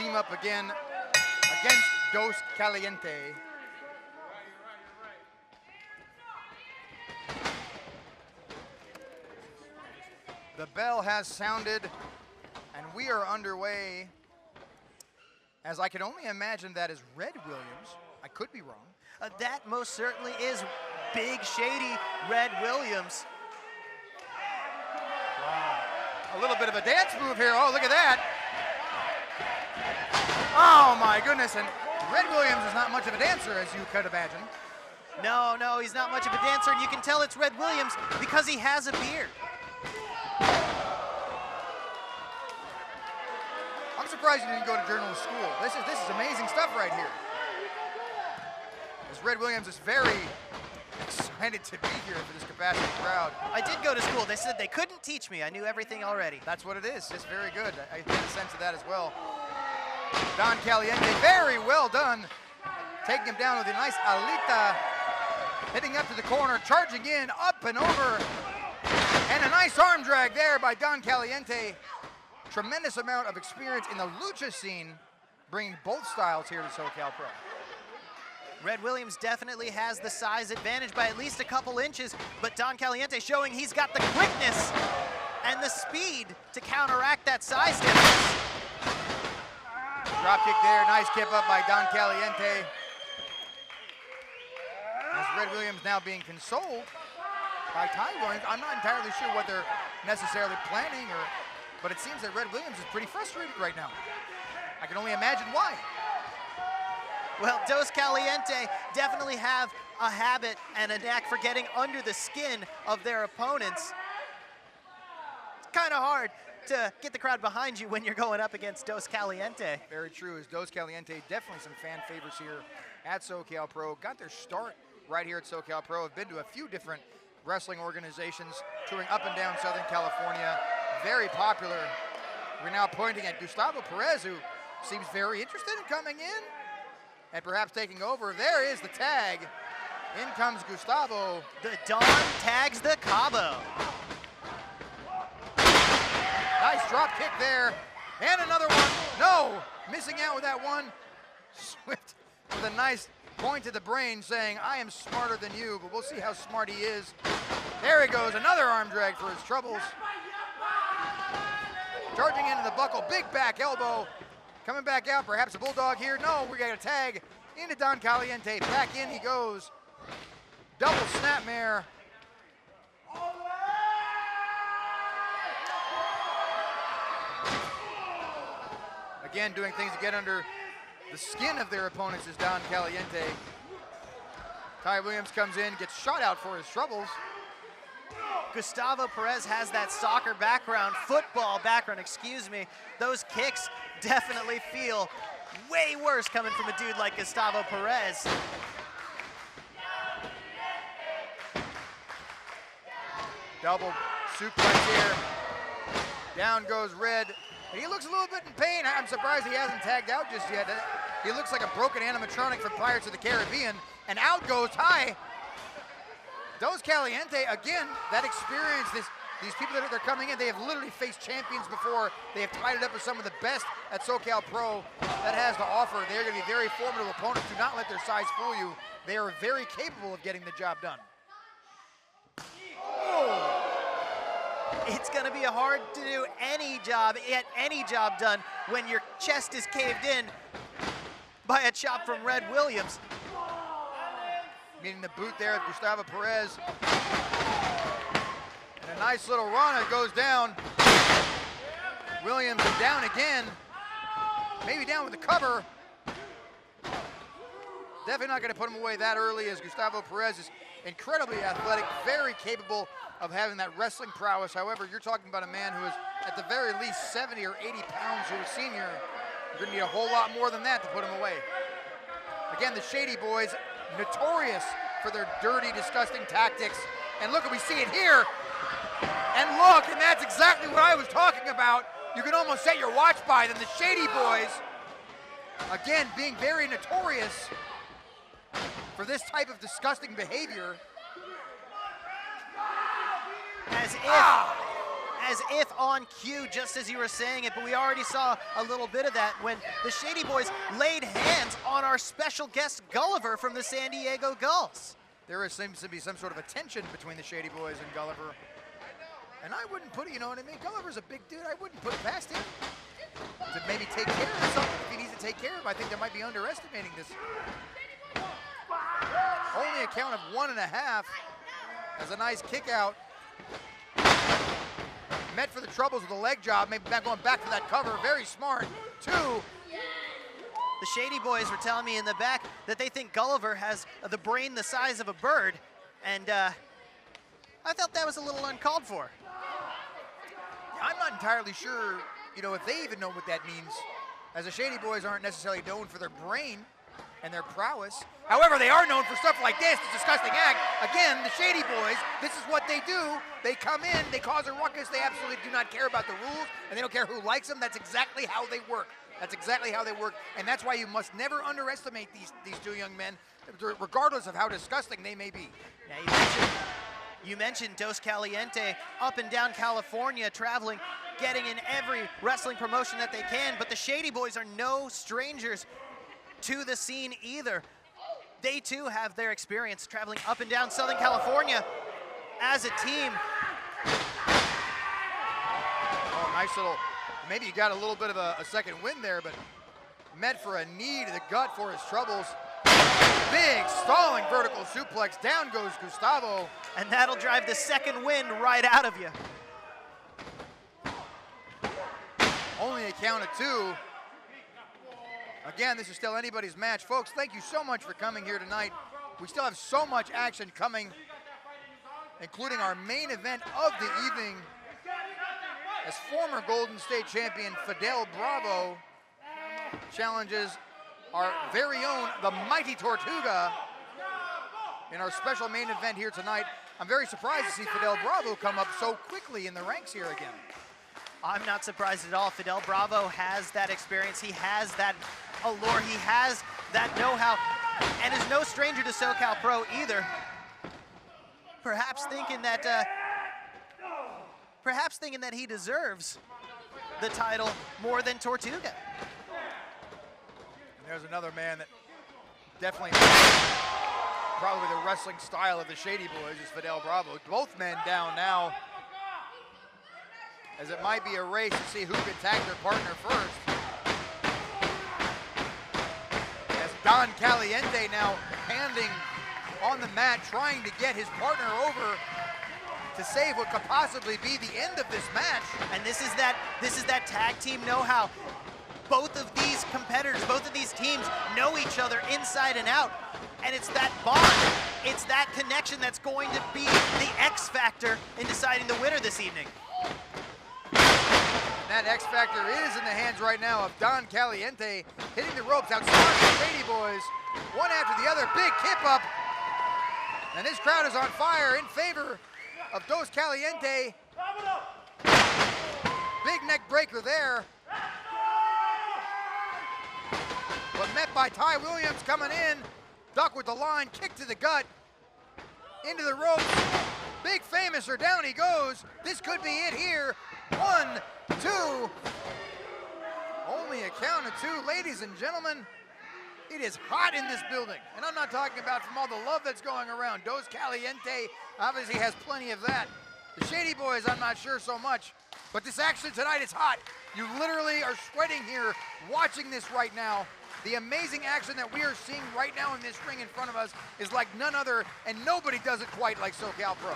team up again against Dos Caliente. The bell has sounded, and we are underway. As I can only imagine that is Red Williams. I could be wrong. That most certainly is Big Shady Red Williams. Wow. A little bit of a dance move here. Oh, look at that. Oh, my goodness. And Red Williams is not much of a dancer, as you could imagine. No, he's not much of a dancer, and you can tell it's Red Williams because he has a beard. I'm surprised you didn't go to journalist school. This is amazing stuff right here. As Red Williams is very excited to be here for this capacity crowd. I did go to school. They said they couldn't teach me. I knew everything already. That's what it is. Just very good. I get a sense of that as well. Don Caliente, very well done. Taking him down with a nice alita. Hitting up to the corner, charging in, up and over. And a nice arm drag there by Don Caliente. Tremendous amount of experience in the lucha scene, bringing both styles here to SoCal Pro. Red Williams definitely has the size advantage by at least a couple inches, but Don Caliente showing he's got the quickness and the speed to counteract that size difference. Drop kick there, nice kip up by Don Caliente. As Red Williams now being consoled by Ty Williams. I'm not entirely sure what they're necessarily planning, but it seems that Red Williams is pretty frustrated right now. I can only imagine why. Well, Dos Caliente definitely have a habit and a knack for getting under the skin of their opponents. It's kind of hard to get the crowd behind you when you're going up against Dos Caliente. Very true. As Dos Caliente, definitely some fan favorites here at SoCal Pro. Got their start right here at SoCal Pro. Have been to a few different wrestling organizations, touring up and down Southern California. Very popular. We're now pointing at Gustavo Perez, who seems very interested in coming in and perhaps taking over. There is the tag. In comes Gustavo. The Don tags the Cabo. Nice drop kick there. And another one. No, missing out with that one. Swift with a nice point to the brain saying, I am smarter than you, but we'll see how smart he is. There he goes, another arm drag for his troubles. Charging into the buckle, big back elbow. Coming back out, perhaps a bulldog here. No, we got a tag into Don Caliente. Back in he goes. Double snapmare. Again, doing things to get under the skin of their opponents is Don Caliente. Ty Williams comes in, gets shot out for his troubles. Gustavo Perez has that soccer background, football background, excuse me. Those kicks definitely feel way worse coming from a dude like Gustavo Perez. Double suplex here. Down goes Red. He looks a little bit in pain. I'm surprised he hasn't tagged out just yet. He looks like a broken animatronic from Pirates of the Caribbean. And out goes Ty. Dos Caliente, again, that experience, these people that are coming in, they have literally faced champions before. They have tied it up with some of the best at SoCal Pro that has to offer. They're going to be very formidable opponents. Do not let their size fool you. They are very capable of getting the job done. Oh. It's going to be hard to do get any job done when your chest is caved in by a chop from Red Williams. Meeting the boot there of Gustavo Perez. And a nice little run, it goes down. Williams down again. Maybe down with the cover. Definitely not going to put him away that early, as Gustavo Perez is incredibly athletic, very capable of having that wrestling prowess. However, you're talking about a man who is at the very least 70 or 80 pounds, who is a senior. You're going to need a whole lot more than that to put him away. Again, the Shady Boys, notorious for their dirty, disgusting tactics. And look, we see it here. And look, and that's exactly what I was talking about. You can almost set your watch by them. The Shady Boys, again, being very notorious for this type of disgusting behavior. as if on cue, just as you were saying it, but we already saw a little bit of that when the Shady Boys laid hands on our special guest Gulliver from the San Diego Gulls. There seems to be some sort of a tension between the Shady Boys and Gulliver. And I wouldn't put it, you know what I mean? Gulliver's a big dude. I wouldn't put it past him to maybe take care of something if he needs to take care of. I think they might be underestimating this. Only a count of 1.5 as a nice kick out. Met for the troubles with the leg job, maybe going back for that cover. Very smart. 2. The Shady Boys were telling me in the back that they think Gulliver has the brain the size of a bird, and I felt that was a little uncalled for. I'm not entirely sure, you know, if they even know what that means, as the Shady Boys aren't necessarily known for their brain and their prowess. However, they are known for stuff like this, the disgusting act. Again, the Shady Boys, this is what they do. They come in, they cause a ruckus, they absolutely do not care about the rules, and they don't care who likes them. That's exactly how they work. That's exactly how they work, and that's why you must never underestimate these two young men, regardless of how disgusting they may be. Yeah, you mentioned Dos Caliente, up and down California, traveling, getting in every wrestling promotion that they can, but the Shady Boys are no strangers to the scene either. They too have their experience traveling up and down Southern California as a team. Oh, nice little, maybe you got a little bit of a second win there, but met for a knee to the gut for his troubles. Big stalling vertical suplex, down goes Gustavo. And that'll drive the second win right out of you. Only a count of 2. Again, this is still anybody's match. Folks, thank you so much for coming here tonight. We still have so much action coming, including our main event of the evening, as former Golden State champion Fidel Bravo challenges our very own, the Mighty Tortuga, in our special main event here tonight. I'm very surprised to see Fidel Bravo come up so quickly in the ranks here again. I'm not surprised at all. Fidel Bravo has that experience. He has that allure. He has that know-how, and is no stranger to SoCal Pro either. Perhaps thinking that he deserves the title more than Tortuga. And there's another man that definitely probably the wrestling style of the Shady Boys is Fidel Bravo. Both men down now, as it might be a race to see who can tag their partner first. As Don Caliente now handing on the mat, trying to get his partner over to save what could possibly be the end of this match. And this is that tag team know-how. Both of these competitors, both of these teams know each other inside and out. And it's that bond, it's that connection that's going to be the X factor in deciding the winner this evening. That X factor is in the hands right now of Don Caliente, hitting the ropes outside the Shady Boys, one after the other, big kip up. And this crowd is on fire in favor of Dos Caliente. Big neck breaker there. But met by Ty Williams coming in. Duck with the line, kick to the gut. Into the ropes. Big Famouser, down he goes. This could be it here. 1, 2. Only a count of 2. Ladies and gentlemen, it is hot in this building. And I'm not talking about from all the love that's going around. Dos Caliente obviously has plenty of that. The Shady Boys, I'm not sure so much. But this action tonight is hot. You literally are sweating here watching this right now. The amazing action that we are seeing right now in this ring in front of us is like none other, and nobody does it quite like SoCal Pro.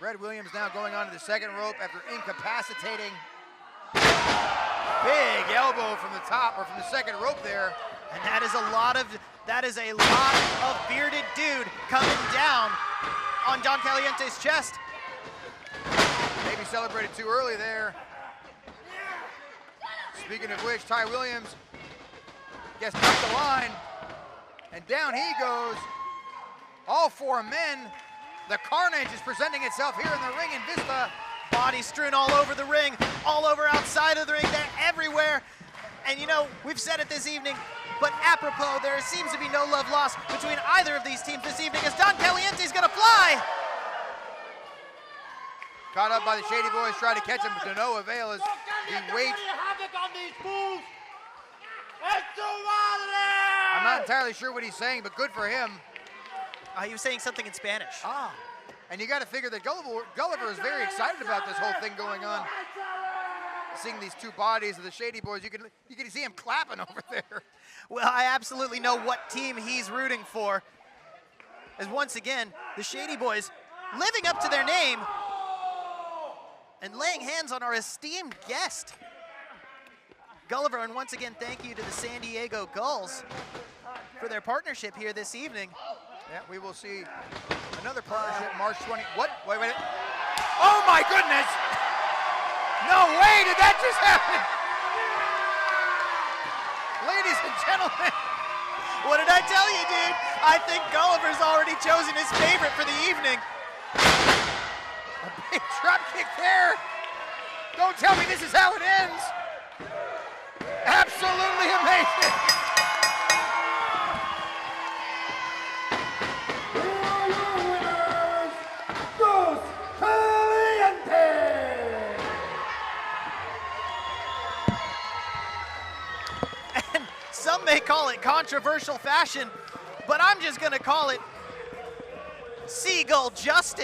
Red Williams now going onto the second rope after incapacitating. Big elbow from the top, or from the second rope there. And that is a lot of bearded dude coming down on Don Caliente's chest. Maybe celebrated too early there. Speaking of which, Ty Williams gets up the line, and down he goes. All 4 men. The carnage is presenting itself here in the ring in Vista. Bodies strewn all over the ring, all over outside of the ring, they're everywhere. And you know, we've said it this evening, but apropos, there seems to be no love lost between either of these teams this evening as Don Caliente's gonna fly. Caught up by the Shady Boys, trying to catch him, but to no avail as he waits. I'm not entirely sure what he's saying, but good for him. He was saying something in Spanish. Ah, and you got to figure that Gulliver is very excited about this whole thing going on. Seeing these two bodies of the Shady Boys, you can see him clapping over there. Well, I absolutely know what team he's rooting for. As once again, the Shady Boys living up to their name and laying hands on our esteemed guest. Gulliver, and once again, thank you to the San Diego Gulls for their partnership here this evening. Yeah, we will see another partnership March 20. What? Wait. Oh my goodness! No way did that just happen! Ladies and gentlemen. What did I tell you, dude? I think Gulliver's already chosen his favorite for the evening. A big drop kick there. Don't tell me this is how it ends. Absolutely amazing. And some may call it controversial fashion, but I'm just gonna call it Seagull Justice.